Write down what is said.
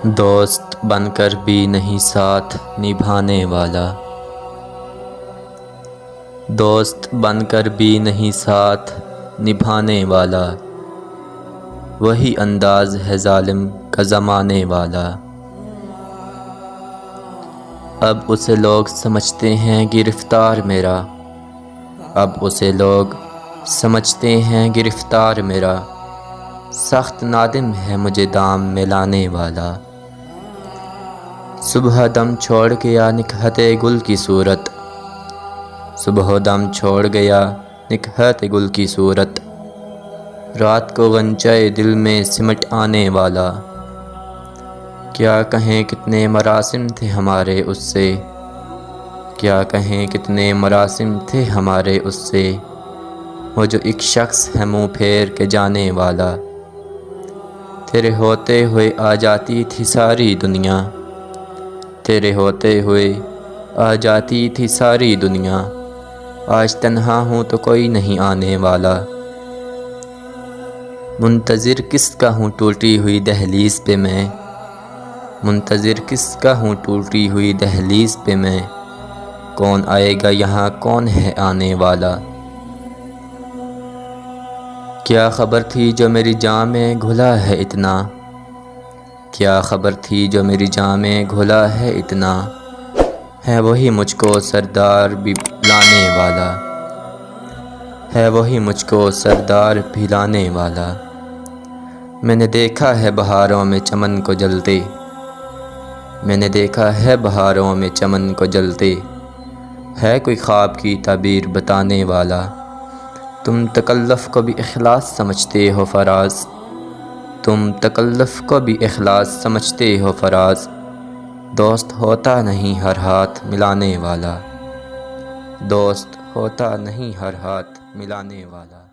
دوست بن کر بھی نہیں ساتھ نبھانے والا، دوست بن کر بھی نہیں ساتھ نبھانے والا، وہی انداز ہے ظالم کا زمانے والا۔ اب اسے لوگ سمجھتے ہیں گرفتار میرا، اب اسے لوگ سمجھتے ہیں گرفتار میرا، سخت نادم ہے مجھے دام میں لانے والا۔ صبح دم چھوڑ گیا نکہت گل کی صورت، صبح دم چھوڑ گیا نکہت گل کی صورت، رات کو غنچۂ دل میں سمٹ آنے والا۔ کیا کہیں کتنے مراسم تھے ہمارے اس سے، کیا کہیں کتنے مراسم تھے ہمارے اس سے، وہ جو ایک شخص ہے منہ پھیر کے جانے والا۔ تیرے ہوتے ہوئے آ جاتی تھی ساری دنیا، تیرے ہوتے ہوئے آ جاتی تھی ساری دنیا، آج تنہا ہوں تو کوئی نہیں آنے والا۔ منتظر کس کا ہوں ٹوٹی ہوئی دہلیز پہ میں، منتظر کس کا ہوں ٹوٹی ہوئی دہلیز پہ میں، کون آئے گا یہاں کون ہے آنے والا۔ کیا خبر تھی جو میری جاں میں گھلا ہے اتنا، کیا خبر تھی جو میری جاں میں گھلا ہے اتنا، ہے وہی مجھ کو سردار بھی لانے والا، ہے وہی مجھ کو سردار بھی لانے والا۔ میں نے دیکھا ہے بہاروں میں چمن کو جلتے، میں نے دیکھا ہے بہاروں میں چمن کو جلتے، ہے کوئی خواب کی تعبیر بتانے والا۔ تم تکلف کو بھی اخلاص سمجھتے ہو فراز، تم تکلف کو بھی اخلاص سمجھتے ہو فراز، دوست ہوتا نہیں ہر ہاتھ ملانے والا، دوست ہوتا نہیں ہر ہاتھ ملانے والا۔